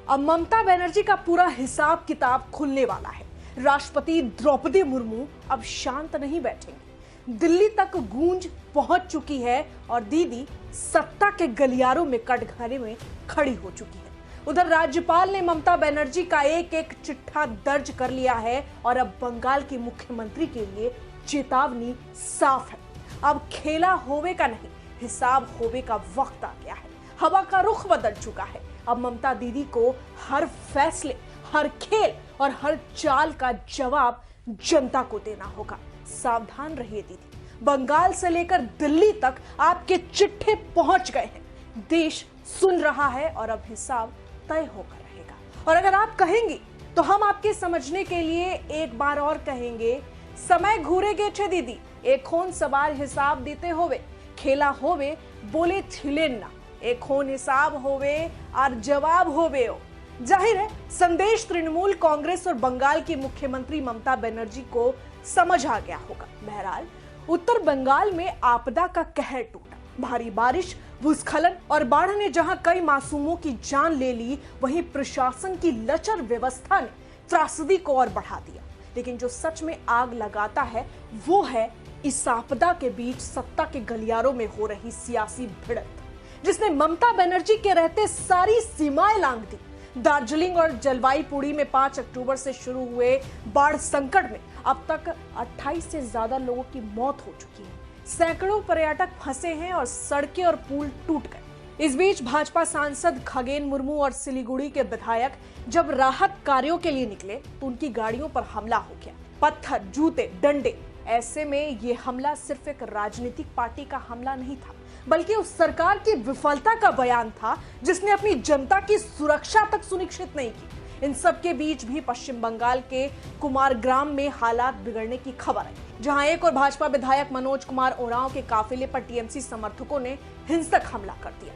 अब ममता बनर्जी का पूरा हिसाब किताब खुलने वाला है। राष्ट्रपति द्रौपदी मुर्मू अब शांत नहीं बैठेंगी। दिल्ली तक गूंज पहुंच चुकी है और दीदी सत्ता के गलियारों में कटघरे में खड़ी हो चुकी है। उधर राज्यपाल ने ममता बनर्जी का एक एक चिट्ठा दर्ज कर लिया है और अब बंगाल के मुख्यमंत्री के लिए चेतावनी साफ है। अब खेला होवे का नहीं, हिसाब होवे का वक्त आ गया है। हवा का रुख बदल चुका है। अब ममता दीदी को हर फैसले, हर खेल और हर चाल का जवाब जनता को देना होगा। सावधान रहिए दीदी, बंगाल से लेकर दिल्ली तक आपके चिट्ठे पहुंच गए हैं। देश सुन रहा है और अब हिसाब तय होकर रहेगा। और अगर आप कहेंगी तो हम आपके समझने के लिए एक बार और कहेंगे, समय घूरेगे छे दीदी, एक खून सवार हिसाब देते होवे, खेला होवे बोले छिलेन ना, एक खून हिसाब होवे और जवाब होवे हो। जाहिर है संदेश तृणमूल कांग्रेस और बंगाल की मुख्यमंत्री ममता बनर्जी को समझ आ गया होगा। बहरहाल उत्तर बंगाल में आपदा का कहर टूटा। भारी बारिश, भूस्खलन और बाढ़ ने जहां कई मासूमों की जान ले ली, वहीं प्रशासन की लचर व्यवस्था ने त्रासदी को और बढ़ा दिया। लेकिन जो सच में आग लगाता है वो है इस आपदा के बीच सत्ता के गलियारों में हो रही सियासी भिड़ंत, जिसने ममता बनर्जी के रहते सारी सीमाएं लांघ दी। दार्जिलिंग और जलपाईगुड़ी में 5 अक्टूबर से शुरू हुए बाढ़ संकट में अब तक 28 से ज्यादा लोगों की मौत हो चुकी है। सैकड़ों पर्यटक फंसे हैं और सड़कें और पुल टूट गए। इस बीच भाजपा सांसद खगेन मुर्मू और सिलीगुड़ी के विधायक जब राहत कार्यों के लिए निकले तो उनकी गाड़ियों पर हमला हो गया। पत्थर, जूते, डंडे। ऐसे में ये हमला सिर्फ एक राजनीतिक पार्टी का हमला नहीं था, बल्कि उस सरकार की विफलता का बयान था जिसने अपनी जनता की सुरक्षा तक सुनिश्चित नहीं की। इन सब के बीच भी पश्चिम बंगाल के कुमारग्राम में हालात बिगड़ने की खबर आई, जहां एक और भाजपा विधायक मनोज कुमार ओरांव के काफिले पर टीएमसी समर्थकों ने हिंसक हमला कर दिया।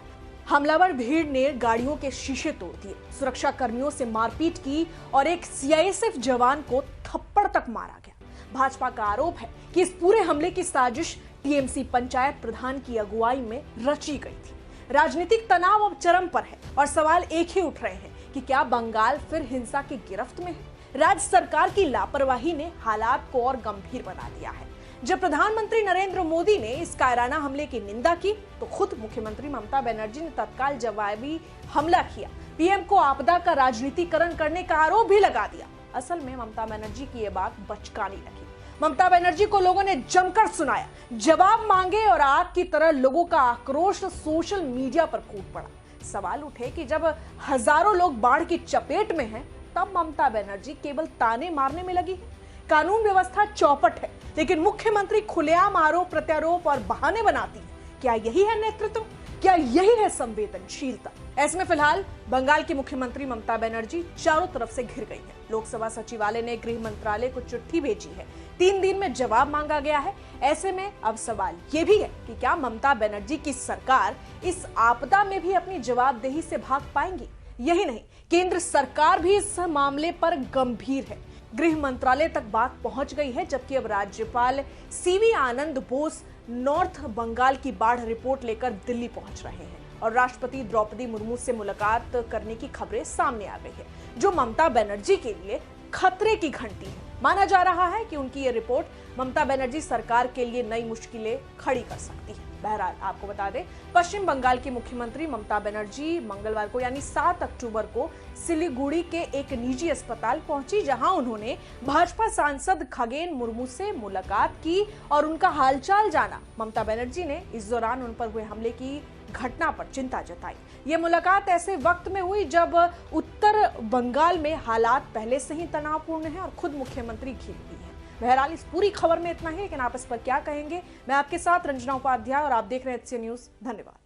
हमलावर भीड़ ने गाड़ियों के शीशे तोड़ दिए, सुरक्षा कर्मियों से मारपीट की और एक सीआईएसएफ जवान को थप्पड़ तक मारा गया। भाजपा का आरोप है कि इस पूरे हमले की साजिश टीएमसी पंचायत प्रधान की अगुवाई में रची गई थी। राजनीतिक तनाव अब चरम पर है और सवाल एक ही उठ रहे हैं कि क्या बंगाल फिर हिंसा की गिरफ्त में है? राज्य सरकार की लापरवाही ने हालात को और गंभीर बना दिया है। जब प्रधानमंत्री नरेंद्र मोदी ने इस कायराना हमले की निंदा की तो खुद मुख्यमंत्री ममता बनर्जी ने तत्काल जवाबी हमला किया। पीएम को आपदा का राजनीतिकरण करने का आरोप भी लगा दिया। असल में ममता बनर्जी की यह बात बचकानी लगी। ममता बनर्जी को लोगों ने जमकर सुनाया, जवाब मांगे और आग की तरह लोगों का आक्रोश सोशल मीडिया पर फूट पड़ा। सवाल उठे कि जब हजारों लोग बाढ़ की चपेट में हैं, तब ममता बनर्जी केवल ताने मारने में लगी है। कानून व्यवस्था चौपट है, लेकिन मुख्यमंत्री खुलेआम आरोप प्रत्यारोप और बहाने बनाती है। क्या यही है नेतृत्व? क्या यही है संवेदनशीलता? ऐसे में फिलहाल बंगाल की मुख्यमंत्री ममता बनर्जी चारों तरफ से घिर गई है। लोकसभा सचिवालय ने गृह मंत्रालय को चिट्ठी भेजी है। 3 दिन में जवाब मांगा गया है। ऐसे में अब सवाल ये भी है कि क्या ममता बनर्जी की सरकार इस आपदा में भी अपनी जवाबदेही से भाग पाएंगी? यही नहीं, केंद्र सरकार भी इस मामले पर गंभीर है। गृह मंत्रालय तक बात पहुंच गई है, जबकि अब राज्यपाल सीवी आनंद बोस नॉर्थ बंगाल की बाढ़ रिपोर्ट लेकर दिल्ली पहुंच रहे हैं और राष्ट्रपति द्रौपदी मुर्मू से मुलाकात करने की खबरें सामने आ गई है, जो ममता बनर्जी के लिए खतरे की घंटी है। माना जा रहा है कि उनकी ये रिपोर्ट ममता बनर्जी सरकार के लिए नई मुश्किलें खड़ी कर सकती है। बहरहाल आपको बता दें, पश्चिम बंगाल की मुख्यमंत्री ममता बनर्जी मंगलवार को यानी 7 अक्टूबर को सिलीगुड़ी के एक निजी अस्पताल पहुंची, जहां उन्होंने भाजपा सांसद खगेन मुर्मू से मुलाकात की और उनका हालचाल जाना। ममता बनर्जी ने इस दौरान उन पर हुए हमले की घटना पर चिंता जताई। ये मुलाकात ऐसे वक्त में हुई जब उत्तर बंगाल में हालात पहले से ही तनावपूर्ण हैं और खुद मुख्यमंत्री घिरी हुई है। बहरहाल इस पूरी खबर में इतना ही, लेकिन आप इस पर क्या कहेंगे? मैं आपके साथ रंजना उपाध्याय और आप देख रहे हैं HC न्यूज। धन्यवाद।